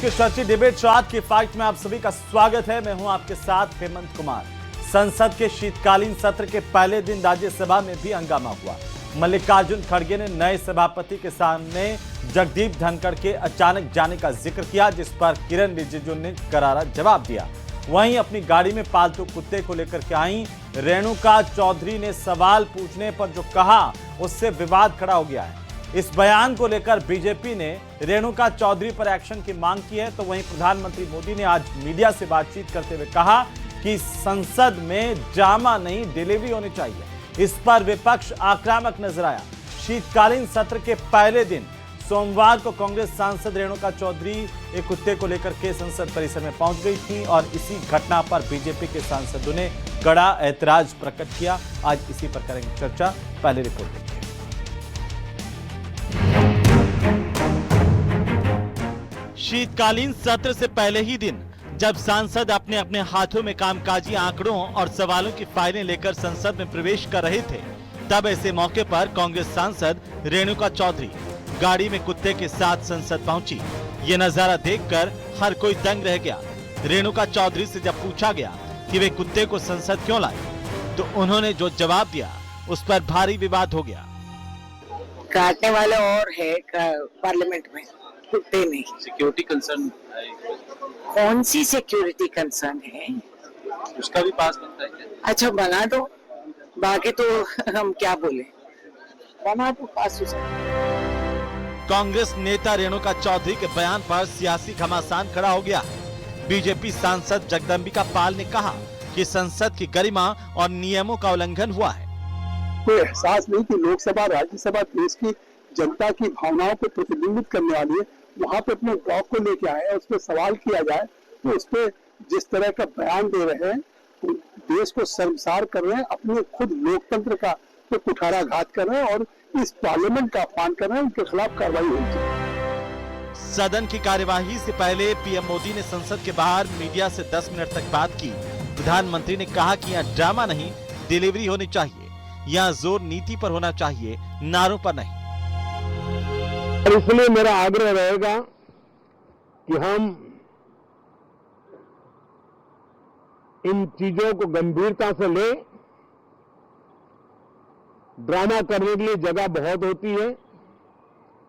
के चर्चित debate show आज की फाइट में आप सभी का स्वागत है। मैं हूं आपके साथ हेमंत कुमार। संसद के शीतकालीन सत्र के पहले दिन राज्यसभा में भी हंगामा हुआ। मल्लिकार्जुन खड़गे ने नए सभापति के सामने जगदीप धनखड़ के अचानक जाने का जिक्र किया, जिस पर किरण रिजिजू ने करारा जवाब दिया। वहीं अपनी गाड़ी में पालतू कुत्ते को लेकर के आई रेणुका चौधरी ने सवाल पूछने पर जो कहा उससे विवाद खड़ा हो गया है। इस बयान को लेकर बीजेपी ने रेणुका चौधरी पर एक्शन की मांग की है, तो वहीं प्रधानमंत्री मोदी ने आज मीडिया से बातचीत करते हुए कहा कि संसद में ड्रामा नहीं डिलीवरी होनी चाहिए। इस पर विपक्ष आक्रामक नजर आया। शीतकालीन सत्र के पहले दिन सोमवार को कांग्रेस सांसद रेणुका चौधरी एक कुत्ते को लेकर के संसद परिसर में पहुंच गई थी और इसी घटना पर बीजेपी के सांसदों ने कड़ा ऐतराज प्रकट किया। आज इसी पर करेंगे चर्चा। पहले रिपोर्ट देखिए। शीतकालीन सत्र से पहले ही दिन जब सांसद अपने अपने हाथों में कामकाजी आंकड़ों और सवालों की फाइलें लेकर संसद में प्रवेश कर रहे थे, तब ऐसे मौके पर कांग्रेस सांसद रेणुका चौधरी गाड़ी में कुत्ते के साथ संसद पहुंची। ये नजारा देखकर हर कोई दंग रह गया। रेणुका चौधरी से जब पूछा गया कि वे कुत्ते को संसद क्यों लाए, तो उन्होंने जो जवाब दिया उस पर भारी विवाद हो गया। काटने वाले और है पार्लियामेंट में, कुत्ते नहीं। सिक्योरिटी कंसर्न कौन सी सिक्योरिटी कंसर्न है? उसका भी पास बनता है क्या? अच्छा बना दो, बाकी तो हम क्या बोले, बना दो पास हो सकता। कांग्रेस नेता रेणुका चौधरी के बयान पर सियासी घमासान खड़ा हो गया है। बीजेपी सांसद जगदम्बिका पाल ने कहा कि संसद की गरिमा और नियमों का उल्लंघन हुआ है। कोई एहसास नहीं कि लोकसभा राज्यसभा देश की जनता की भावनाओं को प्रतिबिंबित करने वाली है। वहाँ पे अपने ब्लॉक को लेके आए, उस पर सवाल किया जाए तो उस पर जिस तरह का बयान दे रहे हैं, तो देश को शर्मसार कर रहे हैं, अपने खुद लोकतंत्र का तो कुठाराघात कर रहे हैं और इस पार्लियामेंट का अपमान कर रहे हैं। उनके खिलाफ कार्रवाई होनी चाहिए। सदन की कार्यवाही से पहले पीएम मोदी ने संसद के बाहर मीडिया से 10 मिनट तक बात की। प्रधानमंत्री ने कहा कि यहाँ ड्रामा नहीं डिलीवरी होनी चाहिए, यहाँ जोर नीति पर होना चाहिए, नारों पर नहीं। और इसलिए मेरा आग्रह रहेगा कि हम इन चीजों को गंभीरता से लें। ड्रामा करने के लिए जगह बहुत होती है,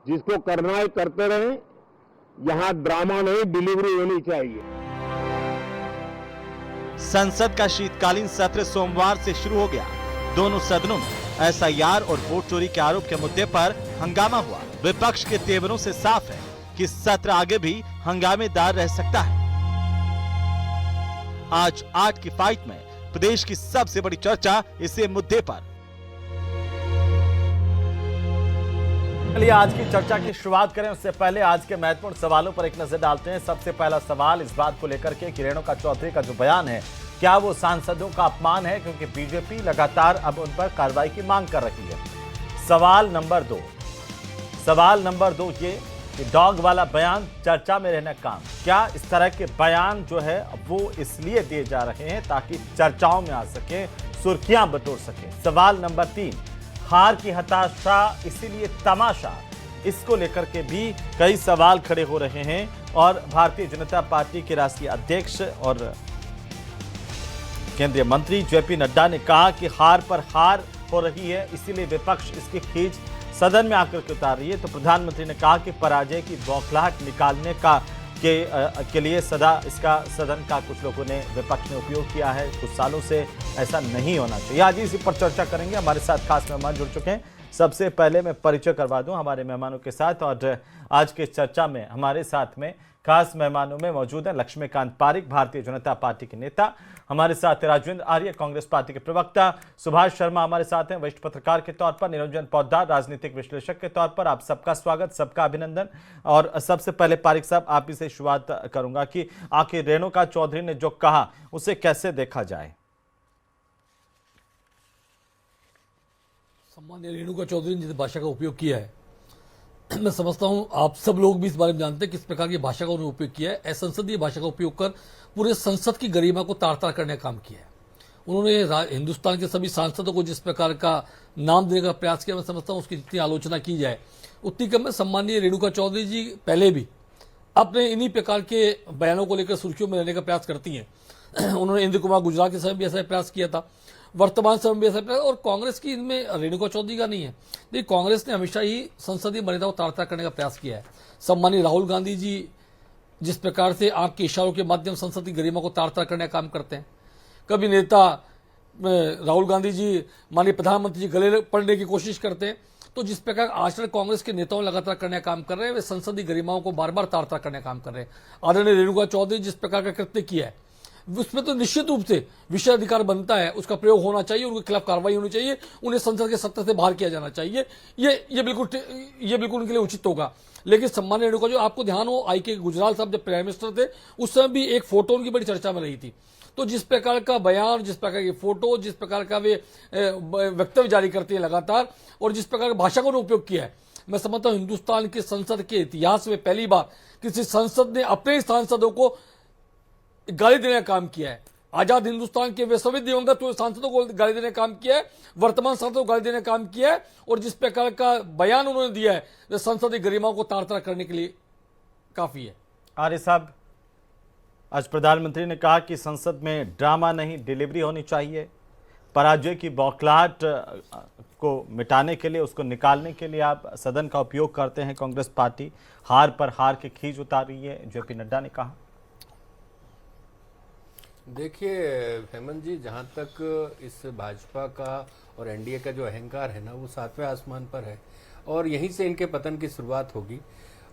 जिसको करना है करते रहें। यहां ड्रामा नहीं डिलीवरी होनी चाहिए। संसद का शीतकालीन सत्र सोमवार से शुरू हो गया। दोनों सदनों में एसआईआर और वोट चोरी के आरोप के मुद्दे पर हंगामा हुआ। विपक्ष के तेवरों से साफ है कि सत्र आगे भी हंगामेदार रह सकता है। आज की फाइट में प्रदेश की सबसे बड़ी चर्चा इसी मुद्दे पर। चलिए आज की चर्चा की शुरुआत करें, उससे पहले आज के महत्वपूर्ण सवालों पर एक नजर डालते हैं। सबसे पहला सवाल इस बात को लेकर के कि रेणुका चौधरी का जो बयान है, क्या वो सांसदों का अपमान है, क्योंकि बीजेपी लगातार अब उन पर कार्रवाई की मांग कर रही है। सवाल नंबर दो ये कि डॉग वाला बयान चर्चा में रहना काम, क्या इस तरह के बयान जो है वो इसलिए दिए जा रहे हैं ताकि चर्चाओं में आ सके, सुर्खियां बटोर सके। सवाल नंबर 3, हार की हताशा इसीलिए तमाशा, इसको लेकर के भी कई सवाल खड़े हो रहे हैं और भारतीय जनता पार्टी के राष्ट्रीय अध्यक्ष और केंद्रीय मंत्री जेपी नड्डा ने कहा कि हार पर हार हो रही है, इसीलिए विपक्ष इसकी खींच सदन में आकर के उतार रही है। तो प्रधानमंत्री ने कहा कि पराजय की बौखलाहट निकालने के लिए सदन का कुछ लोगों ने, विपक्ष ने उपयोग किया है। कुछ सालों से ऐसा नहीं होना चाहिए। आज इसी पर चर्चा करेंगे। हमारे साथ खास मेहमान जुड़ चुके हैं। सबसे पहले मैं परिचय करवा दूं हमारे मेहमानों के साथ, और आज के चर्चा में हमारे साथ में खास मेहमानों में मौजूद है लक्ष्मीकांत पारिक, भारतीय जनता पार्टी के नेता। हमारे साथ राजवेंद्र आर्य, कांग्रेस पार्टी के प्रवक्ता। सुभाष शर्मा हमारे साथ हैं, वरिष्ठ पत्रकार के तौर पर। निरंजन पौद्दार, राजनीतिक विश्लेषक के तौर पर। आप सबका स्वागत, सबका अभिनंदन। और सबसे पहले पारिक साहब, आप ही से शुरुआत करूंगा कि आखिर रेणुका चौधरी ने जो कहा उसे कैसे देखा जाए। सम्मान्य रेणुका चौधरी ने जिस भाषा का उपयोग किया है, मैं समझता हूं आप सब लोग भी इस बारे में जानते हैं किस प्रकार की भाषा का उन्होंने उपयोग किया है। असंसदीय भाषा का उपयोग कर पूरे संसद की गरिमा को तार तार करने का काम किया है। उन्होंने हिंदुस्तान के सभी सांसदों को जिस प्रकार का नाम देने का प्रयास किया, मैं समझता हूं उसकी जितनी आलोचना की जाए उतनी कम है। सम्मानीय रेणुका चौधरी जी पहले भी अपने इन्हीं प्रकार के बयानों को लेकर सुर्खियों में रहने का प्रयास करती हैं। उन्होंने इंद्र कुमार गुजराल के समय भी ऐसा प्रयास किया था, वर्तमान समय में भी ऐसा प्रयास, और कांग्रेस की इनमें रेणुका चौधरी का नहीं है। देखिए, कांग्रेस ने हमेशा ही संसदीय मर्यादा को तार-तार करने का प्रयास किया है। सम्मानीय राहुल गांधी जी जिस प्रकार से आंख के इशारों के माध्यम संसद की गरिमा को तार-तार करने का काम करते हैं, कभी नेता राहुल गांधी जी माननीय प्रधानमंत्री जी गले पड़ने की कोशिश करते हैं, तो जिस प्रकार आचरण कांग्रेस के नेताओं लगातार करने का काम कर रहे हैं, वे संसदीय गरिमाओं को बार बार तार-तार करने का काम कर रहे हैं। आदरणीय रेणुका चौधरी जिस प्रकार का कृत्य किया है, उसमें तो निश्चित रूप से विषयाधिकार बनता है, उसका प्रयोग होना चाहिए, उनके खिलाफ कार्रवाई होनी चाहिए, उन्हें संसद के सत्र से बाहर किया जाना चाहिए। ये बिल्कुल उनके लिए उचित होगा। लेकिन सम्मानीय रेणुका जो आपको ध्यान हो, आई.के. गुजराल साहब जब प्राइम मिनिस्टर थे, उस समय भी एक फोटो उनकी बड़ी चर्चा में रही थी। तो जिस प्रकार का बयान, जिस प्रकार की फोटो, जिस प्रकार का वे वक्तव्य जारी करते हैं लगातार, और जिस प्रकार की भाषा का उपयोग किया है, मैं समझता हूं हिंदुस्तान के संसद के इतिहास में पहली बार किसी संसद ने अपने सांसदों को गाली देने का काम किया है। आजाद हिंदुस्तान के वे सभी दिवंगत सांसदों को गाली देने का काम किया है, वर्तमान सांसदों को गाली देने का काम किया है, और जिस प्रकार का बयान उन्होंने दिया है, वे संसदीय गरिमाओं को तार-तार करने के लिए काफी है। आर्य साहब, आज प्रधानमंत्री ने कहा कि संसद में ड्रामा नहीं, डिलीवरी होनी चाहिए। पराजय की बौखलाहट को मिटाने के लिए, उसको निकालने के लिए आप सदन का उपयोग करते हैं। कांग्रेस पार्टी हार पर हार के खींच उतार रही है, जेपी नड्डा ने कहा। देखिए हेमंत जी, जहाँ तक इस भाजपा का और एनडीए का जो अहंकार है ना, वो 7वें आसमान पर है, और यहीं से इनके पतन की शुरुआत होगी।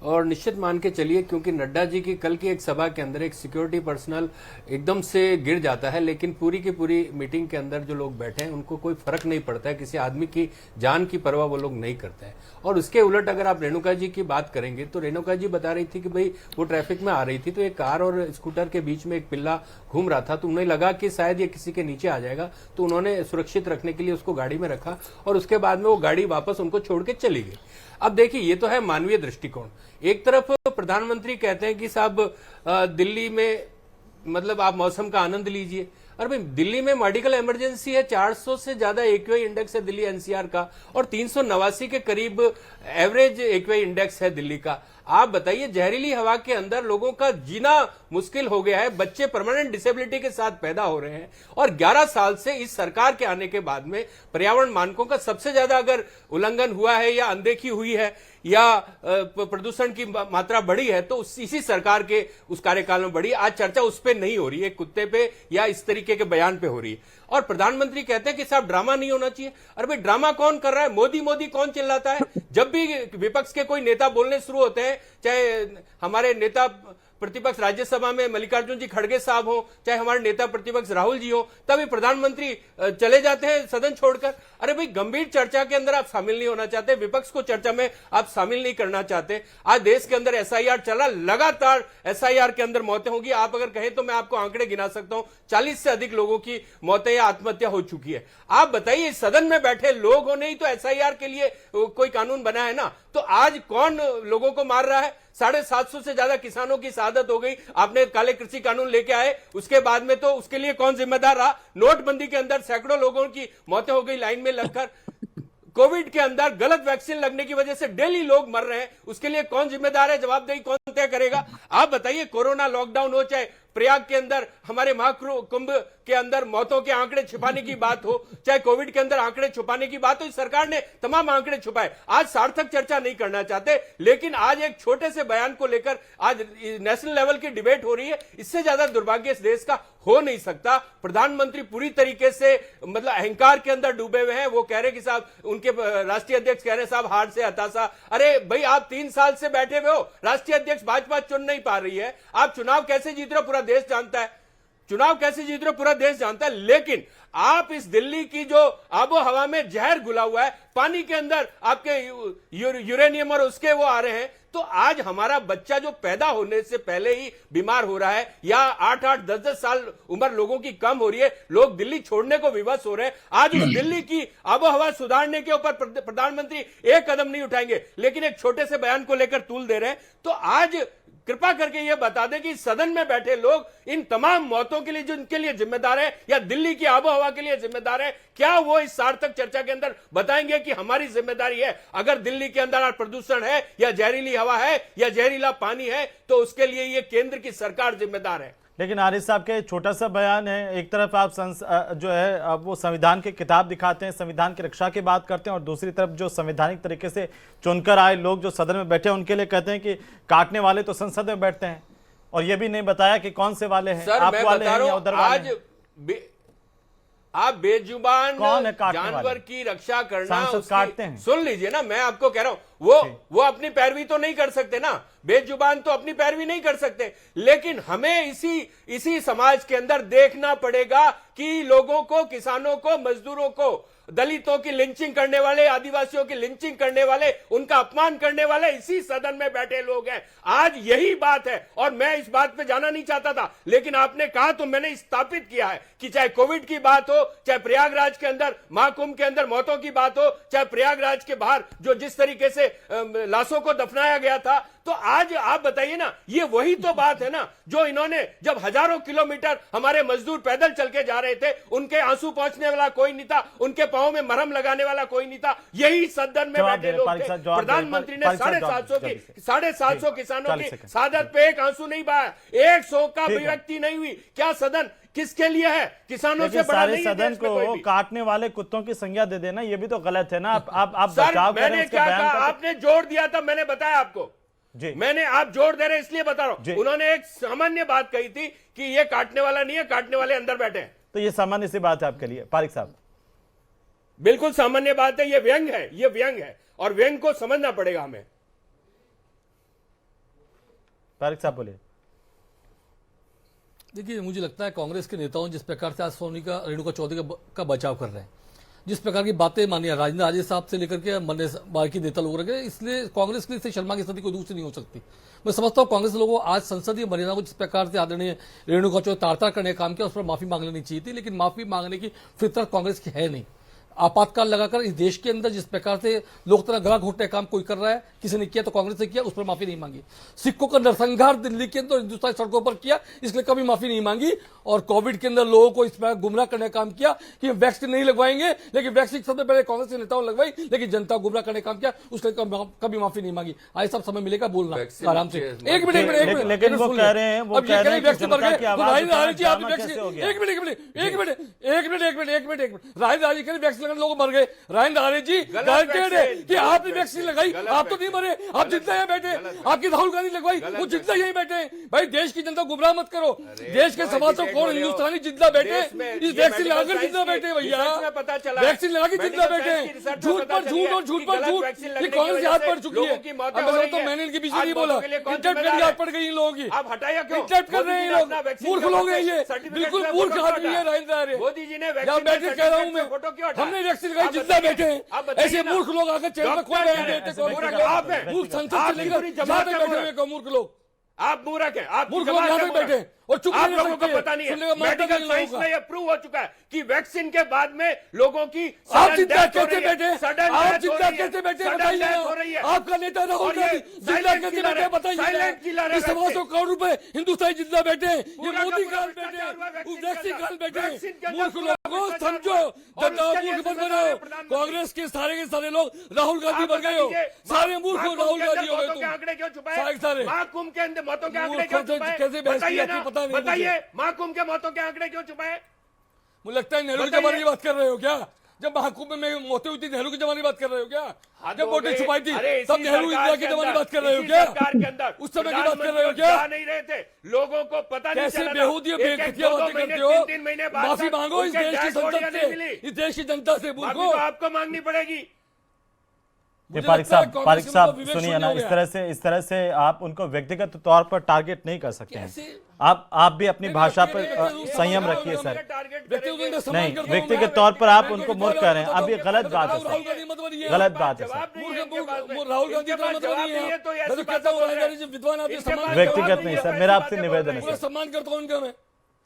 और निश्चित मान के चलिए, क्योंकि नड्डा जी की कल की एक सभा के अंदर एक सिक्योरिटी पर्सनल एकदम से गिर जाता है, लेकिन पूरी की पूरी मीटिंग के अंदर जो लोग बैठे हैं उनको कोई फर्क नहीं पड़ता है, किसी आदमी की जान की परवाह वो लोग नहीं करते हैं। और उसके उलट अगर आप रेणुका जी की बात करेंगे, तो रेणुका जी बता रही थी कि भाई वो ट्रैफिक में आ रही थी, तो एक कार और स्कूटर के बीच में एक पिल्ला घूम रहा था, तो उन्हें लगा कि शायद ये किसी के नीचे आ जाएगा, तो उन्होंने सुरक्षित रखने के लिए उसको गाड़ी में रखा, और उसके बाद में वो गाड़ी वापस उनको छोड़ के चली गई। अब देखिए, ये तो है मानवीय दृष्टिकोण। एक तरफ प्रधानमंत्री कहते हैं कि साहब दिल्ली में मतलब आप मौसम का आनंद लीजिए। अरे भाई, दिल्ली में मेडिकल इमरजेंसी है, 400 से ज्यादा एक्यूआई इंडेक्स है दिल्ली एनसीआर का, और 389 के करीब एवरेज एक्यूआई इंडेक्स है दिल्ली का। आप बताइए, जहरीली हवा के अंदर लोगों का जीना मुश्किल हो गया है, बच्चे परमानेंट डिसेबिलिटी के साथ पैदा हो रहे हैं, और 11 साल से इस सरकार के आने के बाद में पर्यावरण मानकों का सबसे ज्यादा अगर उल्लंघन हुआ है या अनदेखी हुई है या प्रदूषण की मात्रा बढ़ी है, तो इसी सरकार के उस कार्यकाल में बढ़ी। आज चर्चा उस पर नहीं हो रही है, कुत्ते पे या इस तरीके के बयान पे हो रही है। और प्रधानमंत्री कहते हैं कि साहब ड्रामा नहीं होना चाहिए। अरे भाई, ड्रामा कौन कर रहा है? मोदी मोदी कौन चिल्लाता है? जब भी विपक्ष के कोई नेता बोलने शुरू होते हैं, चाहे हमारे नेता प्रतिपक्ष राज्यसभा में मल्लिकार्जुन जी खड़गे साहब हो, चाहे हमारे नेता प्रतिपक्ष राहुल जी हो, तभी प्रधानमंत्री चले जाते हैं सदन छोड़कर। अरे भाई, गंभीर चर्चा के अंदर आप शामिल नहीं होना चाहते, विपक्ष को चर्चा में आप शामिल नहीं करना चाहते। आज देश के अंदर एसआईआर चला, लगातार एसआईआर के अंदर मौतें होगी। आप अगर कहें तो मैं आपको आंकड़े गिना सकता हूं, 40 से अधिक लोगों की मौतें या आत्महत्या हो चुकी है। आप बताइए, सदन में बैठे लोगों ने ही तो एसआईआर के लिए कोई कानून बना है ना, तो आज कौन लोगों को मार रहा है? 750 से ज्यादा किसानों की शहादत हो गई। आपने काले कृषि कानून लेके आए, उसके बाद में तो उसके लिए कौन जिम्मेदार रहा? नोटबंदी के अंदर सैकड़ों लोगों की मौतें हो गई लाइन में लगकर। कोविड के अंदर गलत वैक्सीन लगने की वजह से डेली लोग मर रहे हैं, उसके लिए कौन जिम्मेदार है? जवाबदेही कौन तय करेगा? आप बताइए, कोरोना लॉकडाउन हो, चाहे प्रयाग के अंदर हमारे महाकुंभ के अंदर मौतों के आंकड़े छिपाने की बात हो, चाहे कोविड के अंदर आंकड़े छुपाने की बात हो, इस सरकार ने तमाम आंकड़े छुपाए। आज सार्थक चर्चा नहीं करना चाहते, लेकिन आज एक छोटे से बयान को लेकर आज नेशनल लेवल की डिबेट हो रही है। इससे ज्यादा दुर्भाग्य इस देश का हो नहीं सकता। प्रधानमंत्री पूरी तरीके से मतलब अहंकार के अंदर डूबे हुए हैं। वो कह रहे कि साहब, उनके राष्ट्रीय अध्यक्ष कह रहे साहब हार से हताशा। अरे भाई, आप 3 साल से बैठे हुए हो, राष्ट्रीय अध्यक्ष भाजपा चुन नहीं पा रही है। आप चुनाव कैसे जीत रहे हो पूरा देश जानता है, चुनाव कैसे जीत रहे हो पूरा देश जानता है। लेकिन आप इस दिल्ली की जो आबो हवा में जहर घुला हुआ है, पानी के अंदर आपके यूरेनियम और उसके वो आ रहे हैं, तो आज हमारा बच्चा जो पैदा होने से पहले ही बीमार हो रहा है, या 8-8, 10-10 साल उम्र लोगों की कम हो रही है, लोग दिल्ली छोड़ने को विवश हो रहे हैं। आज उस दिल्ली की आबोहवा सुधारने के ऊपर प्रधानमंत्री एक कदम नहीं उठाएंगे, लेकिन एक छोटे से बयान को लेकर तूल दे रहे हैं। तो आज कृपा करके यह बता दें कि सदन में बैठे लोग इन तमाम मौतों के लिए जो इनके लिए जिम्मेदार है, या दिल्ली की आबोहवा के लिए जिम्मेदार है, क्या वो इस सार्थक चर्चा के अंदर बताएंगे कि हमारी जिम्मेदारी है? अगर दिल्ली के अंदर प्रदूषण है या जहरीली हवा है या जहरीला पानी है, तो उसके लिए ये केंद्र की सरकार जिम्मेदार है। लेकिन आरिफ साहब का छोटा सा बयान है, एक तरफ आप जो है वो संविधान की किताब दिखाते हैं, संविधान की रक्षा की बात करते हैं, और दूसरी तरफ जो संवैधानिक तरीके से चुनकर आए लोग जो सदन में बैठे हैं उनके लिए कहते हैं कि काटने वाले तो संसद में बैठते हैं, और ये भी नहीं बताया कि कौन से वाले हैं, सर आप मैं वाले बता हैं रहा या हूं, उधर वाले आज हैं? आप बेजुबान कौन है काटने जानवर वाले? की रक्षा करना, सांसद काटते हैं। सुन लीजिए ना, मैं आपको कह रहा हूं, वो अपनी पैरवी तो नहीं कर सकते ना, बेजुबान तो अपनी पैरवी नहीं कर सकते, लेकिन हमें इसी समाज के अंदर देखना पड़ेगा कि लोगों को, किसानों को, मजदूरों को, दलितों की लिंचिंग करने वाले, आदिवासियों की लिंचिंग करने वाले, उनका अपमान करने वाले इसी सदन में बैठे लोग हैं। आज यही बात है, और मैं इस बात पे जाना नहीं चाहता था, लेकिन आपने कहा तो मैंने स्थापित किया है कि चाहे कोविड की बात हो, चाहे प्रयागराज के अंदर महाकुंभ के अंदर मौतों की बात हो, चाहे प्रयागराज के बाहर जो जिस तरीके से लाशों को दफनाया गया था, तो आज आप बताइए ना, ये वही तो बात है ना जो इन्होंने, जब हजारों किलोमीटर हमारे मजदूर पैदल चल के जा रहे थे, उनके आंसू पहुंचने वाला कोई नहीं था, उनके पांव में मरहम लगाने वाला कोई नहीं था, यही सदन में बैठे लोग थे। प्रधानमंत्री ने 750 किसानों की शहादत पे एक आंसू नहीं बहाया, 100 का अभिव्यक्ति नहीं हुई। क्या सदन किसके लिए है? किसानों से बड़ा सारे नहीं है सदन देश में कोई को भी। काटने वाले कुत्तों की संज्ञा दे देना, ये भी तो गलत है ना। आप सर बचाव करें मैंने उसके क्या बयान कहा, का। आपने जोर दिया था, मैंने बताया आपको जी। मैंने, आप जोर दे रहे हैं इसलिए बता रहा जी। हूं। उन्होंने एक सामान्य बात कही थी कि ये काटने वाला नहीं है, काटने वाले अंदर बैठे हैं। तो ये सामान्य सी बात है आपके लिए पारिक साहब? बिल्कुल सामान्य बात है, ये व्यंग है, ये व्यंग है, और व्यंग को समझना पड़ेगा हमें। पारिक साहब बोलिए। देखिए, मुझे लगता है कांग्रेस के नेताओं जिस प्रकार से आज रेणुका चौधरी का बचाव कर रहे हैं, जिस प्रकार की बातें मानिए राजेंद्र राजे साहब से लेकर के बाकी नेता लोग रखे, इसलिए कांग्रेस के लिए शर्मा की स्थिति कोई दूसरी नहीं हो सकती। मैं समझता हूं कांग्रेस लोगों को आज संसदीय मर्यादा को जिस प्रकार से आदरणीय रेणुका चौधरी तार करने का काम किया, उस पर माफी मांग लेनी चाहिए थी, लेकिन माफी मांगने की फितरत कांग्रेस की है नहीं। आपातकाल लगाकर इस देश के अंदर जिस प्रकार से लोकतंत्र गला घोटने का काम कोई कर रहा है, किसी ने किया तो कांग्रेस ने किया, उस पर माफी नहीं मांगी। सिखों का नरसंहार दिल्ली के अंदर हिंदुस्तानी सड़कों पर किया, इसलिए कभी माफी नहीं मांगी। और कोविड के अंदर लोगों को इस प्रकार गुमराह करने का काम किया कि वैक्सीन नहीं लगवाएंगे, लेकिन वैक्सीन सबसे पहले कांग्रेस के नेताओं लगवाई, लेकिन जनता को गुमराह करने का काम किया, उसके कभी माफी नहीं मांगी। आज सब समय मिलेगा बोलना आराम से। एक मिनट लेकिन वो कह रहे हैं, वो कह रहे हैं कि जनता की आवाज उठाना ड्रामा कैसे हो गया? एक मिनट राजेंद्र राजे कह रहे वैक्सीन लगाने लोग मर गए। राजेंद्र राजे जी गारंटेड है कि आपने वैक्सीन लगाई, आप तो नहीं मरे, आप जिंदा यहीं बैठे। आपकी राहुल गांधी लगवाई, वो जिंदा यहीं बैठे। भाई देश की जनता गुमराह मत करो, देश के समाज कौन हिंदुस्तानी जिंदा बैठे, इस वैक्सीन लगाकर जिंदा बैठे भैया, वैक्सीन लगा के जिंदा बैठे। झूठ पर झूठ और झूठ पर झूठ, ये कांग्रेस याद पड़ चुकी है। तो मैंने इनके पीछे नहीं बोला, इंटरप्ट करके याद पड़ गई इन लोगों की, इंटरप्ट कर रहे हैं लोग, मूर्ख लोग हैं ये, बिल्कुल मूर्ख आदमी है राजेंद्र राजे। मोदी जी ने यहाँ बैठे कह रहा हूँ मैं, हमने वैक्सीन लगाई, जिंदा बैठे हैं। ऐसे मूर्ख लोग आकर चेहरे पर खोल रहे हैं, मूर्ख संसद से लेकर जहाँ तक बैठे हुए मूर्ख लोग, आप मूर्ख हैं, आप मूर्ख लोग यहाँ तक बैठे और चुप आप नहीं लोगों को सकते। पता नहीं सुनने है, का मतलब मेडिकल नहीं साइंस होगा। में यह प्रूव हो चुका है कि वैक्सीन के बाद में लोगों की आप sudden जिंदा death हो कैसे रही है, बैठे, sudden आप death हो जिंदा रही है, कैसे बैठे sudden बताइए death हो रही है। ना। आपका नेता राहुल और ये गांधी जिंदा silent कैसे killer बैठे है, बताइए silent killer है इस समाज वैक्सीन। को करोड़ रुपए हिंदुस्तानी जिंदा बैठे हैं, ये पूरा का मोदी पूरा काल भ्रष्टाचार बैठे हुआ हैं, वैक्सीन वैक्सीन के काल अंदर। बैठे वैक्सीन के हैं। अंदर मूर्ख पूरा लोगों भ्रष्टाचार समझो, हुआ। और जनता उसके लिए मूर्ख बन जिम्मेदार गए है हो। प्रधानमंत्री। कांग्रेस के सारे लोग राहुल गांधी आप बन गए हो, बता दीजिए, सारे मूर्ख महाकुंभ राहुल के अंदर गांधी हो गए मौतों के तुम। आंकड़े क्यों छुपाए? सारे महाकुंभ के अंदर मौतों के आंकड़े मूर्ख क्यों से छुपाए? कैसे बहस की बताइए जाती ना, है, पता नहीं मुझे। बताइए महाकुंभ के मौतों के आंकड़े क्यों छुपाए? मुझे लगता है नेहरू के बताइए। जमाने की बात कर रहे हो क्या? जब महाकुंभ में मौतें हुई थी, नेहरू के जमाने की बात कर रहे हो क्या? जब वोटें छुपाई थी अरे तब इसी नेहरू सरकार इंदिरा के के जमाने की अंदर, बात कर रहे हो इसी क्या? सरकार के अंदर उस समय की बात कर रहे हो प्रधानमंत्री क्या? जा नहीं रहे थे, लोगों को पता नहीं कैसे चला था। बेहूदी और एक-एक, बेवकूफिया दो-दो बातें महीने, करते हो? तीन-तीन महीने बाद माफी तक मांगो इस उनके देश की डेड बॉडियां संसद नहीं मिली। से, इस देश की जनता से माफी मूर्खो। तो आपको मांगनी पड़ेगी। ये मुझे पारिक लगता है साहब कांग्रेस का विवेक सुनिए शून्य ना, हो इस गया। तरह से आप उनको व्यक्तिगत तौर पर टारगेट नहीं कर सकते हैं। कैसे? आप भी अपनी भाषा पर नहीं, संयम नहीं, रखिए सर। टारगेट सम्मान नहीं, करता हूं व्यक्तिगत मैं। तौर पर आप मैं उनको उनको मूर्ख कह रहे हैं, बताता अब ये हूं, गलत बात है राहुल सर, गांधी मत बनिए। गलत बात है सर। राहुल गांधी का मतलब नहीं है। मैं तो कहता हूं राजेंद्र जी विद्वान आदमी सम्मान व्यक्तिगत नहीं सर, मेरा आपसे निवेदन है पूरा सर, सम्मान करता हूं उनका मैं।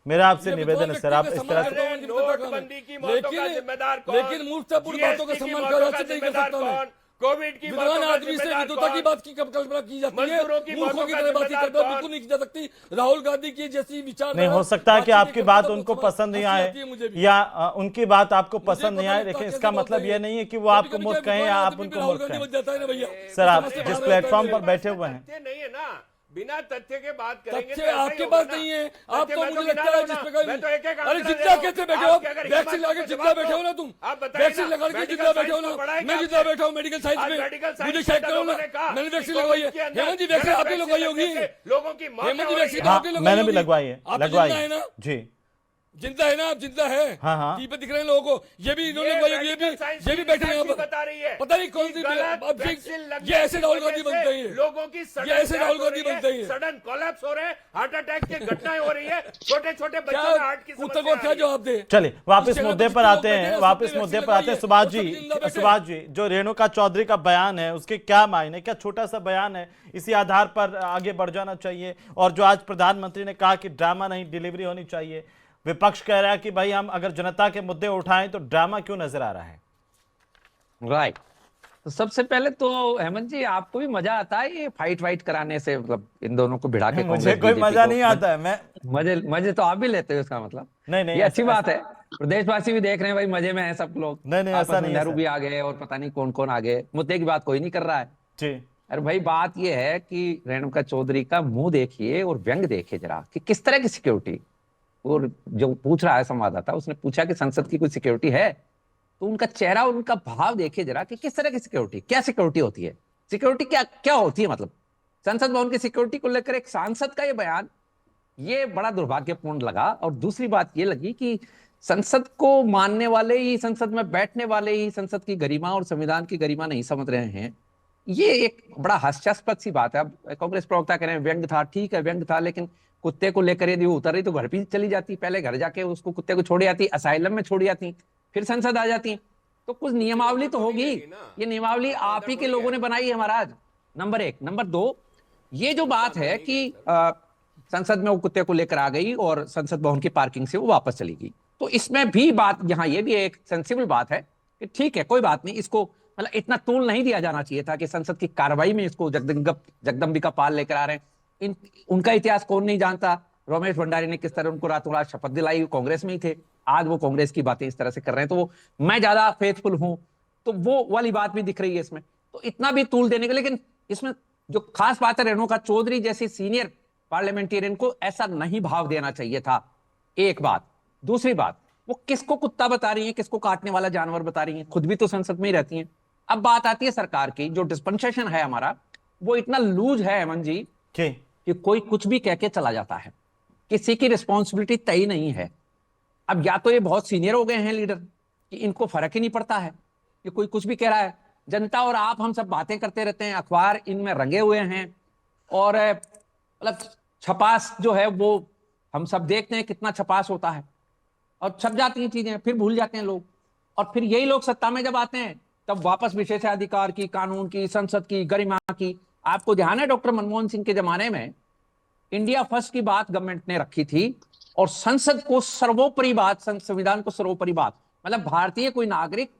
मेरा आपसे निवेदन है सर, आप इस तरह से नोटबंदी की मौतों का जिम्मेदार कौन? लेकिन मूर्खतापूर्ण बातों का GST की सम्मान मौतों का नहीं कर जिम्मेदार सकता मैं। कौन? कोविड की विद्वान आदमी से विद्वता की बात की कल्पना की जाती है, मजदूरों की मूर्खों मौतों की का तरह बात जिम्मेदार करना कौन? बिल्कुल नहीं की जा सकती। राहुल गांधी की जैसी विचार नहीं, हो सकता है कि आपकी बात उनको पसंद नहीं आए या उनकी बात आपको पसंद नहीं आए, लेकिन इसका मतलब यह नहीं है कि वो आपको मूर्ख कहें या आप उनको मूर्ख कहें। जाता है ना भैया। सर, आप जिस प्लेटफॉर्म पर बैठे हुए हैं, तथ्य नहीं है ना, बिना तथ्य के बात करेंगे तथ्य आपके पास नहीं है। आप तो मुझे लगता है जिस प्रकार मैं तो एक-एक अरे आंकड़ा जितना दे कैसे रहा बैठे हूं। हो, आप अगर वैक्सीन हिम्मत लगा से जितना जवाब बैठे हो ना दो। तुम, आप बताइए वैक्सीन ना, लगा के मेडिकल जितना बैठे हो साइंस तो पढ़ा है ना, मैं क्या जितना आपने? बैठा हूँ मेडिकल साइंस आज में, मेडिकल साइंस मुझे के चेक करो ना, लोगों ने कहा मैंने कि वैक्सीन लगवाई है। कोविड के अंदर हेमंत जी वैक्सीन आपने लगवाई होगी, लगने से लोगों की मौत हेमंत जी हो रही वैक्सीन है। हाँ, आपने लगवाई मैंने भी होगी। लगवाई है, आप तो लगवाई जिंदा है ना, जी। जिंदा है ना, आप जिंदा है। हाँ, हाँ। टीवी पे दिख रहे हैं लोगों को, ये भी इन्होंने लगवाई होगी, ये भी बैठे हैं यहाँ पर। बता रही है पता नहीं कौन सी गलत अब वैक्सीन लगने ये ऐसे की राहुल वजह गांधी से बनते हैं, लोगों की ये ऐसे राहुल गांधी बनते हैं। सडन कोलैप्स हो रहे हैं, हार्ट अटैक की घटनाएं हो रही है, छोटे छोटे बच्चों में क्या हार्ट की उत्तर समस्या को आ क्या रही है। जवाब दे? चलिए वापस इस जगह मुद्दे पे पर लोग आते बैठे हैं, हैं, वापस सबने मुद्दे वैक्सीन पर आते हैं। लगवाई है, सुभाष और सब जिंदा जी, बैठे सुभाष जी, जो रेणुका चौधरी का बयान है उसके क्या मायने, क्या छोटा सा बयान है, इसी आधार पर आगे बढ़ जाना चाहिए। और जो आज प्रधानमंत्री ने कहा कि ड्रामा नहीं डिलीवरी होनी चाहिए, विपक्ष कह रहा है कि भाई हम अगर जनता के मुद्दे उठाएं तो ड्रामा क्यों नजर आ रहा है? राइट। तो सबसे पहले तो हेमंत जी, आपको भी मजा आता है ये फाइट वाइट कराने से, मतलब इन दोनों को भिड़ा के मुझे कांग्रेस कोई बीजेपी मजा को नहीं आता है। मैं मजे मजे तो आप भी लेते हो, इसका मतलब नहीं, नहीं, ये अच्छी ऐसा- बात है। प्रदेशवासी भी देख रहे हैं भाई, मजे में हैं सब लोग। नहीं, नहीं, आपस ऐसा में नहीं है नेहरू सर। भी आ गए और पता नहीं कौन कौन आ गए, मुद्दे की बात कोई नहीं कर रहा है। जी, अरे भाई, बात ये है कि रेणुका चौधरी का मुंह देखिए और व्यंग देखिए जरा कि किस तरह की सिक्योरिटी। और जो पूछ रहा है संवाददाता, उसने पूछा कि संसद की कोई सिक्योरिटी है, तो उनका चेहरा और उनका भाव देखिए जरा कि किस तरह की सिक्योरिटी, क्या सिक्योरिटी होती है, सिक्योरिटी क्या क्या होती है। मतलब संसद भवन की सिक्योरिटी को लेकर एक सांसद का ये बयान, ये बड़ा दुर्भाग्यपूर्ण लगा। और दूसरी बात ये लगी कि संसद को मानने वाले ही, संसद में बैठने वाले ही संसद की गरिमा और संविधान की गरिमा नहीं समझ रहे हैं। ये एक बड़ा हास्यास्पद सी बात है। अब कांग्रेस प्रवक्ता कह रहे हैं व्यंग था, ठीक है व्यंग था, लेकिन कुत्ते को लेकर यदि वो उतर रही तो घर भी चली जाती, पहले घर जाके उसको कुत्ते को छोड़ी आती, असाइलम में छोड़ी आती, फिर संसद आ जाती। तो कुछ नियमावली तो होगी। ये नियमावली आप ही के लोगों ने बनाई है महाराज, नंबर एक। नंबर दो, ये जो बात है कि संसद में वो कुत्ते को लेकर आ गई और संसद भवन की पार्किंग से वो वापस चली गई, तो इसमें भी बात, यहाँ ये भी एक सेंसिबल बात है कि ठीक है कोई बात नहीं, इसको मतलब इतना तूल नहीं दिया जाना चाहिए था कि संसद की कार्रवाई में इसको जगदम्बिका पाल लेकर आ रहे हैं। उनका इतिहास कौन नहीं जानता। रमेश भंडारी ने किस तरह उनको रातों रात शपथ दिलाई, कांग्रेस में ही थे, आज वो कांग्रेस की बातें इस तरह से कर रहे हैं, तो वो मैं ज्यादा फेथफुल हूं, तो वो वाली बात भी दिख रही है इसमें। तो इतना भी तूल देने का, लेकिन इसमें जो खास बात है, रेणुका चौधरी जैसी सीनियर पार्लियामेंटेरियन को ऐसा नहीं भाव देना चाहिए था, एक बात। दूसरी बात, वो किसको कुत्ता बता रही है, किसको काटने वाला जानवर बता रही है, खुद भी तो संसद में ही रहती हैं। अब बात आती है सरकार की, जो डिस्पेंसेशन है हमारा वो इतना लूज है हेमंत जी कि कोई कुछ भी कह के चला जाता है, किसी की रिस्पॉन्सिबिलिटी तय नहीं है। अब या तो ये बहुत सीनियर हो गए हैं लीडर कि इनको फर्क ही नहीं पड़ता है कि कोई कुछ भी कह रहा है, जनता और आप हम सब बातें करते रहते हैं, अखबार इनमें रंगे हुए हैं, और मतलब छपास जो है वो हम सब देखते हैं कितना छपास होता है, और छप जाती हैं चीजें, फिर भूल जाते हैं लोग। और फिर यही लोग सत्ता में जब आते हैं तब वापस विशेषाधिकार की, कानून की, संसद की, गरिमा की। आपको ध्यान है डॉक्टर मनमोहन सिंह के जमाने में इंडिया फर्स्ट की बात गवर्नमेंट ने रखी थी, और संसद को सर्वोपरि बात, संविधान को सर्वोपरि बात, मतलब भारतीय कोई नागरिक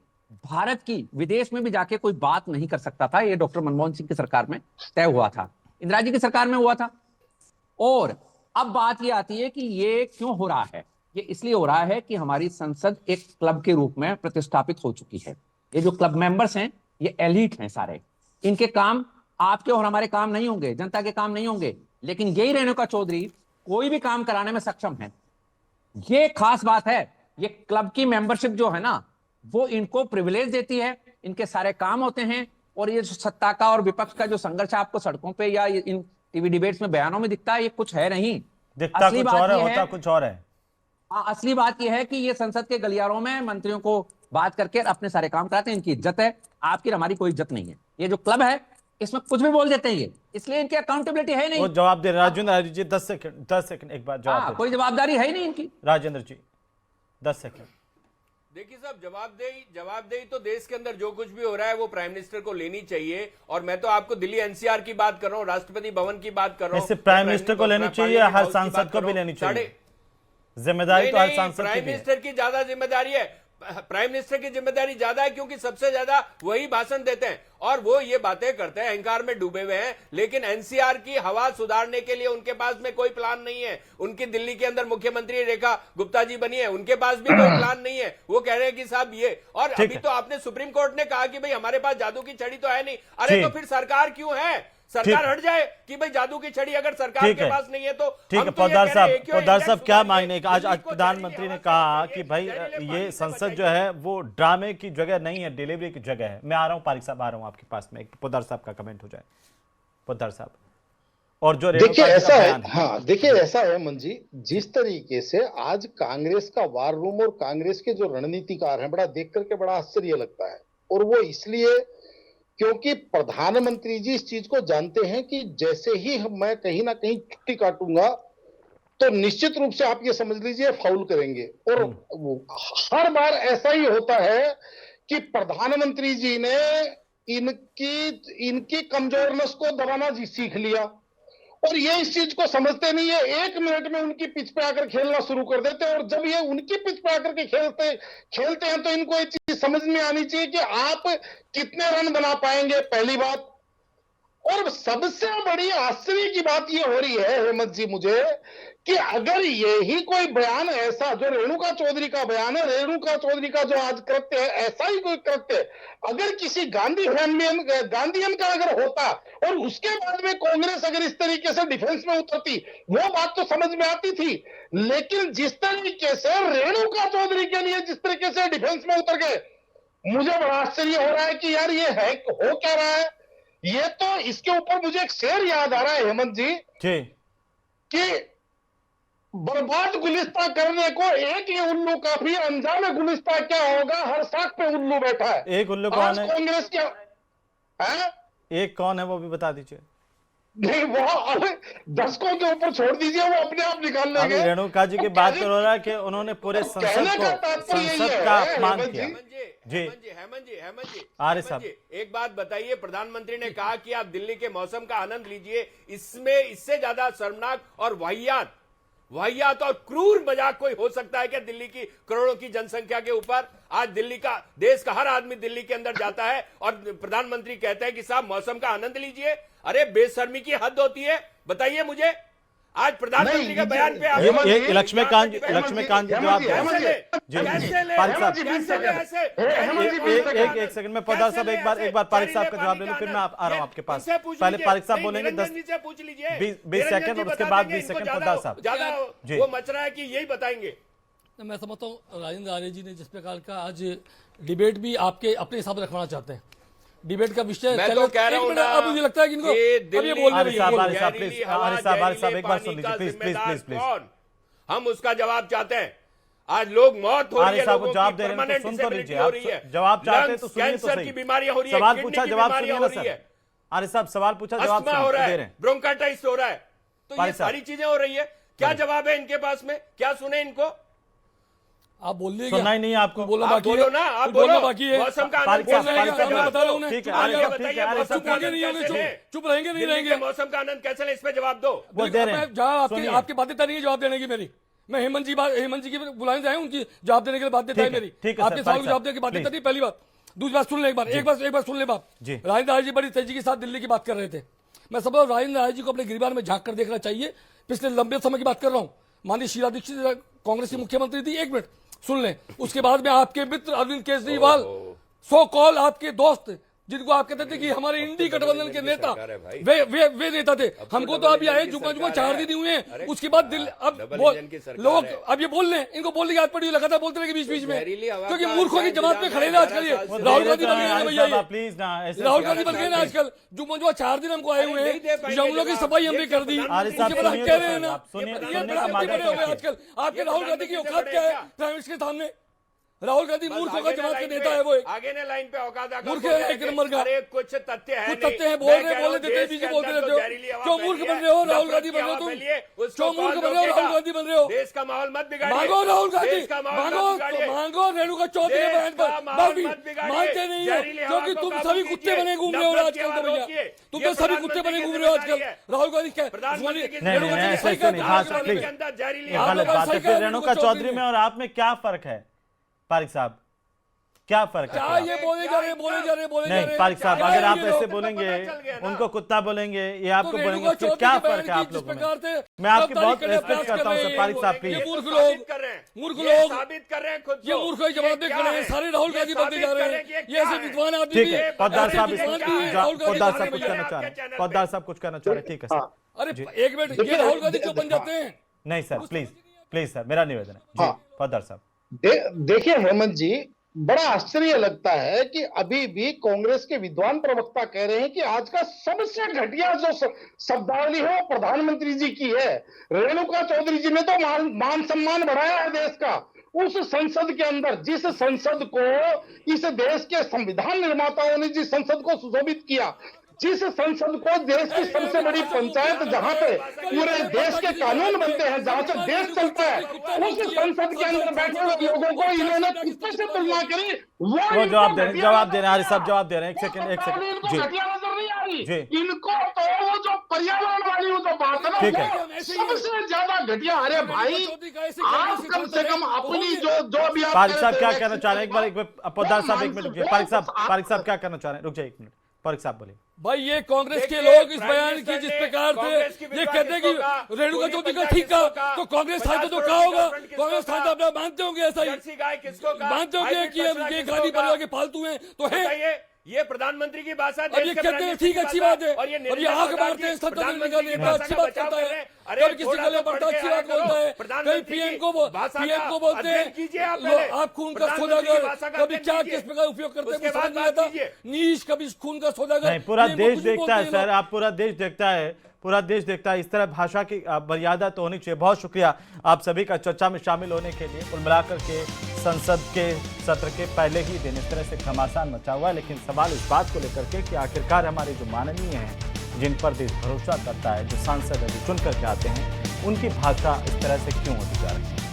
भारत की विदेश में भी जाके कोई बात नहीं कर सकता था। ये डॉक्टर मनमोहन सिंह की सरकार में तय हुआ था, इंदिरा जी की सरकार में हुआ था। और अब बात ये आती है कि ये क्यों हो रहा है। ये इसलिए हो रहा है कि हमारी संसद एक क्लब के रूप में प्रतिष्ठापित हो चुकी है। ये जो क्लब मेंबर्स हैं ये एलीट हैं सारे, इनके काम आपके और हमारे काम नहीं होंगे, जनता के काम नहीं होंगे, लेकिन यही रेणुका चौधरी कोई भी काम कराने में सक्षम है। ये खास बात है। ये क्लब की मेंबरशिप जो है ना, वो इनको प्रिविलेज देती है, इनके सारे काम होते हैं। और ये सत्ता का और विपक्ष का जो संघर्ष आपको सड़कों पे या इन टीवी डिबेट्स में बयानों में दिखता है, ये कुछ है नहीं, दिखता कुछ और है, होता कुछ और है। असली बात यह है कि ये संसद के गलियारों में मंत्रियों को बात करके अपने सारे काम कराते हैं। इनकी इज्जत है, आपकी हमारी कोई इज्जत नहीं है। ये जो क्लब है इसमें कुछ भी बोल देते हैं ये, इसलिए इनकी अकाउंटेबिलिटी है नहीं। वो जवाब दे राजेंद्र जी, 10 सेकंड एक बार जवाब दे। कोई जवाबदारी है ही नहीं इनकी। राजेंद्र जी 10 सेकंड। देखिए साहब, जवाबदेही तो देश के अंदर जो कुछ भी हो रहा है वो प्राइम मिनिस्टर को लेनी चाहिए। और मैं तो आपको दिल्ली एनसीआर की बात कर रहा हूँ, राष्ट्रपति भवन की बात कर रहा हूँ। प्राइम मिनिस्टर को लेनी चाहिए, हर सांसद को भी लेनी चाहिए, जिम्मेदारी तो हर सांसद की प्राइम मिनिस्टर की ज्यादा जिम्मेदारी है। प्राइम मिनिस्टर की जिम्मेदारी ज्यादा है, क्योंकि सबसे ज्यादा वही भाषण देते हैं और वो ये बातें करते हैं, अहंकार में डूबे हुए हैं। लेकिन एनसीआर की हवा सुधारने के लिए उनके पास में कोई प्लान नहीं है। उनकी दिल्ली के अंदर मुख्यमंत्री रेखा गुप्ता जी बनी है, उनके पास भी कोई प्लान नहीं है। वो कह रहे हैं कि साहब ये, और अभी तो आपने सुप्रीम कोर्ट ने कहा कि भाई हमारे पास जादू की छड़ी तो है नहीं। अरे तो फिर सरकार क्यों है? सरकार हट जाए कि भाई जादू की छड़ी अगर सरकार के पास नहीं है तो ठीक है। पोद्दार साहब क्या मायने का आज प्रधानमंत्री ने कहा कि भाई ये संसद जो है वो ड्रामे की जगह नहीं है, डिलीवरी की जगह है। मैं आ रहा हूं पारिक साहब, आ रहा हूं आपके पास में, पोद्दार साहब का कमेंट हो जाए। पोद्दार साहब, और जो देखिए ऐसा है, हाँ देखिए ऐसा है मन जी, जिस तरीके से आज कांग्रेस का वार रूम और कांग्रेस के जो रणनीतिकार हैं, बड़ा देख करके बड़ा आश्चर्य लगता है। और वो इसलिए क्योंकि प्रधानमंत्री जी इस चीज को जानते हैं कि जैसे ही मैं कहीं ना कहीं छुट्टी काटूंगा तो निश्चित रूप से आप ये समझ लीजिए फाउल करेंगे। और हर बार ऐसा ही होता है कि प्रधानमंत्री जी ने इनकी कमजोरनेस को दबाना सीख लिया और ये इस चीज को समझते नहीं है। 1 मिनट में उनकी पिच पे आकर खेलना शुरू कर देते हैं और जब ये उनकी पिच पे आकर के खेलते हैं तो इनको ये चीज समझ में आनी चाहिए कि आप कितने रन बना पाएंगे, पहली बात। और सबसे बड़ी आश्चर्य की बात ये हो रही है हेमंत जी मुझे, कि अगर यही कोई बयान ऐसा जो रेणुका चौधरी का बयान है, रेणुका चौधरी का जो आज कृत्य है, ऐसा ही कोई कृत्य अगर किसी गांधीयन का अगर होता और उसके बाद में कांग्रेस अगर इस तरीके से डिफेंस में उतरती, वो बात तो समझ में आती थी। लेकिन जिस तरीके से रेणुका चौधरी के लिए जिस तरीके से डिफेंस में उतर गए, मुझे बड़ा आश्चर्य हो रहा है कि यार ये है हो क्या रहा है। ये तो इसके ऊपर मुझे एक शेर याद आ रहा है हेमंत जी कि बर्बाद गुलिस्ता करने को एक ही उल्लू काफी, अंजाम गुलिस्ता क्या होगा, हर साख पे उल्लू बैठा है। एक उल्लू कौन है? कांग्रेस क्या है? एक कौन है वो भी बता दीजिए। नहीं वो दशकों के ऊपर छोड़ दीजिए, वो अपने आप निकाल लेंगे। रेणुका जी की बात कर रहा है कि उन्होंने पूरे संसद का अपमान किया। हेमंत जी आर्य साहब, एक बात बताइए, प्रधानमंत्री ने कहा कि आप दिल्ली के मौसम का आनंद लीजिए, इसमें इससे ज्यादा शर्मनाक और वाहियात और क्रूर मजाक कोई हो सकता है क्या दिल्ली की करोड़ों की जनसंख्या के ऊपर? आज दिल्ली का, देश का हर आदमी दिल्ली के अंदर जाता है और प्रधानमंत्री कहते हैं कि साहब मौसम का आनंद लीजिए। अरे बेशर्मी की हद होती है, बताइए मुझे। आज प्रधानमंत्री के बयान पे लक्ष्मीकांत जी जवाब एक सेकंड में पोद्दार साहब एक बार पारिक साहब का जवाब ले लो, फिर मैं आ रहा हूं आपके पास। पहले पारिक साहब बोलेंगे 20 सेकंड और उसके बाद 20 सेकंड पोद्दार साहब। ज्यादा वो मच रहा है कि यही बताएंगे। मैं समझता हूँ राजेंद्र आर्य जी ने जिस प्रकार का आज डिबेट भी आपके अपने हिसाब से रखवाना चाहते हैं, डिबेट का विषय मैं तो कह रहा हूं ना, अब मुझे लगता है कि इनको अब ये बोलने आर्य साहब एक बार सुन लीजिए प्लीज। हम उसका जवाब चाहते हैं। आज लोग मौत हो रही है, लोगों की परमानेंट डिसेबिलिटी हो रही है, जवाब चाहते हैं तो सुनिए तो कैंसर सही। की बीमारियां हो रही है, सवाल किडनी पूछा की जवाब बीमारियां सुनिए हो ना रही है, सर। आर्य साहब सवाल पूछा जवाब अस्थमा हो रहा दे है, रहे हैं। ब्रोंकाइटिस हो रहा है, तो ये सारी चीजें हो रही है। क्या जवाब है इनके पास में? क्या सुने इनको? आप बोल रहे सुनना ही नहीं आपको, बोलना आप बाकी बोलो है ना, आप बोलना बोलो। बाकी है। मौसम का पारिक आनंद साहब, कैसे पारिक साहब, लें? बता रहा हूं ठीक है, चुप आर्य साहब, रहेंगे, ठीक है, आर्य साहब, चुप रहेंगे नहीं रहेंगे, चुप रहेंगे नहीं दिल्ली के रहेंगे। मौसम का आनंद कैसे लें, इस पे जवाब दो। वो दे रहे हैं। जवाब सुनिए। आपकी बातें तय नहीं है जवाब देने की मेरी। मैं हेमंत जी की बुलाने जाए, उनकी जवाब देने के लिए बात देता है मेरी। ठीक है, आपके सर, सवाल पारिक जवाब देने की बात देता नहीं। पहली बात, दूसरी बात सुन ले, एक बार सुन ले बात। जी। राजेंद्र आर्य जी बड़ी तेजी के साथ दिल्ली की बात कर रहे थे। मैं समझ राजेंद्र आर्य जी को अपने गिरबान में झांक कर देखना चाहिए। पिछले लंबे समय की बात कर रहा हूं। माननीय शीला दीक्षित कांग्रेस की मुख्यमंत्री थी, 1 मिनट सुन लें। उसके बाद में आपके मित्र अरविंद केजरीवाल, सो कॉल आपके दोस्त, जिनको आप कहते थे कि हमारे इंडी गठबंधन के नेता, वे नेता थे। हमको तो अभी आए जुमा 4 दिन हुए हैं। उसके बाद दिल्ली अब लोग अब ये बोल रहे, इनको बोलने की आदत पड़ी, लगातार बोलते रहे बीच बीच में, क्योंकि मूर्खों की जमात में खड़े ना आजकल। ये राहुल गांधी बन गए ना भैया, प्लीज ना, राहुल गांधी बन गए ना आजकल। जुमा 4 दिन हमको आए हुए हैं, जंगलों की सफाई हमने कर दी। इसके बाद हम कह रहे हैं ना, आजकल आपके राहुल गांधी की औकात क्या है प्राइम मिनिस्टर के सामने? राहुल गांधी मूर्खों का जमात के नेता है वो। आगे ने लाइन पे औकात मूर्ख है एक नंबर का। अरे कुछ तथ्य है, कुछ तथ्य है, बोले देते बीच बोलते रहते हो। क्यों मूर्ख बन रहे हो? राहुल गांधी बन रहे हो तुम, क्यों मूर्ख बन रहे हो? राहुल गांधी बन रहे हो। देश का माहौल मत बिगाड़िए। मांगो राहुल गांधी, मांगो रेणुका चौधरी के बयान पर। मानते नहीं है, क्योंकि तुम सभी कुत्ते बने घूम रहे हो आजकल। तो भैया तुम तो सभी कुत्ते बने घूम रहे हो आजकल। राहुल गांधी रेणुका चौधरी में और आप में क्या फर्क है पारिक साहब? क्या फर्क है? क्या ये बोले जा रहे नहीं पारिक साहब, क्या अगर है आप ये ऐसे लोग? बोलेंगे, चल गया ना। उनको कुत्ता बोलेंगे, ये आपको तो बोलेंगे, रेणुका फिर चौधरी क्या के बयान फर्क है की आप जिस लोगों प्रकार में? से मैं आपकी गिरफ्तारी बहुत करने का रेस्पेक्ट प्रयास करता हूँ कर सर, रहे पारिक साहब हैं। प्लीज। ये मूर्ख साबित लोग, कर रहे हैं, मूर्ख ये लोग, साबित कर रहे हैं खुद ये को। मूर्ख जवाब दे क्या खड़े हैं, है? सारे राहुल ये गांधी बनते जा साबित रहे कर हैं। कि ये ये ऐसे क्या है? विद्वान आदमी ठीक भी है, है, पोद्दार ऐसे साहब विद्वान इसमें भी है, राहुल गांधी पोद्दार के साहब बारे कुछ में कहना जाने। चाह रहे हैं, चैनल पे। पोद्दार साहब कुछ कहना चाह रहे हैं, ठीक है सर। अरे जी। एक मिनट, ये राहुल गांधी क्यों बन जाते हैं? नहीं सर, प्लीज प्लीज सर, मेरा निवेदन है जी। हाँ। पोद्दार साहब, देखिए हेमंत जी, बड़ा आश्चर्य लगता है कि अभी भी कांग्रेस के विद्वान प्रवक्ता कह रहे हैं कि आज का सबसे घटिया जो शब्दावली है वो प्रधानमंत्री जी की है। रेणुका चौधरी जी ने तो मान सम्मान बढ़ाया है देश का। उस संसद के अंदर, जिस संसद को इस देश के संविधान निर्माताओं ने जिस संसद को सुशोभित किया, जिस संसद को देश की सबसे बड़ी पंचायत, जहां पे पूरे देश के कानून बनते हैं, जहां से देश चलता है, उस संसद के अंदर बैठे हुए लोगों को इन्होंने कुत्ते से तुलना करी। वो जवाब दे रहे हैं, आरिफ साहब जवाब दे रहे हैं, एक सेकंड इनको जी घटिया नजर नहीं आ जी। रही इनको, तो वो जो पर्यावरण वाली वो जो बात है ना, ठीक है। वो सबसे ज्यादा घटिया। अरे भाई, आप कम से कम अपनी जो अभी आप पारिक कह साहब रहे क्या थे, कहना चाह रहे हैं? एक बार पोद्दार साहब एक मिनट रुकिए। पारिक साहब क्या कहना चाह रहे हैं? रुक जाइए एक मिनट, पारिक साहब बोलिए। भाई ये कांग्रेस के देखिए, लोग इस प्राइम बयान मिनिस्टर की जिस ने प्रकार से कांग्रेस की ये विद्वान कहते हैं कि किसको कहा, रेणुका पूरी चौधरी का पंचायत ठीक किसको कहा, कहा, तो कांग्रेस था 50 तो करोड़ कहा की होगा। डेवलपमेंट किसको कांग्रेस था कहा? तो आप मानते होंगे ऐसा ही, जर्सी गाय किसको कहा? मानते होंगे हाइब्रिड कि बछड़ा ये किसको गाड़ी कहा? परिवार के फालतू हैं तो है। बताइए, ये प्रधानमंत्री की भाषा, अब ये देश के कहते हैं प्राइम ठीक मिनिस्टर अच्छी की बात है, और ये और ये आंख मारते हैं, सत्ता निकालने की बात अच्छी बात करता है, कभी किसी गले पड़ता अच्छी बात बोलता है, कभी पीएम को बोलते हैं आप खून का सौदागर, कभी क्या किस प्रकार उपयोग करते हैं समझ नहीं आता। नीच कभी खून का सौदागर, नहीं, पूरा पीएम को देश कुछ भी देखता है बोलते हैं सर, आप पूरा देश देखता है, पूरा देश देखता है। इस तरह भाषा की मर्यादा तो होनी चाहिए। बहुत शुक्रिया आप सभी का चर्चा में शामिल होने के लिए। कुल मिलाकर के संसद के सत्र के पहले ही दिन इस तरह से घमासान मचा हुआ है, लेकिन सवाल इस बात को लेकर के कि आखिरकार हमारे जो माननीय हैं, जिन पर देश भरोसा करता है, जो सांसद अभी चुन करके आते हैं, उनकी भाषा इस तरह से क्यों होती जा रही है।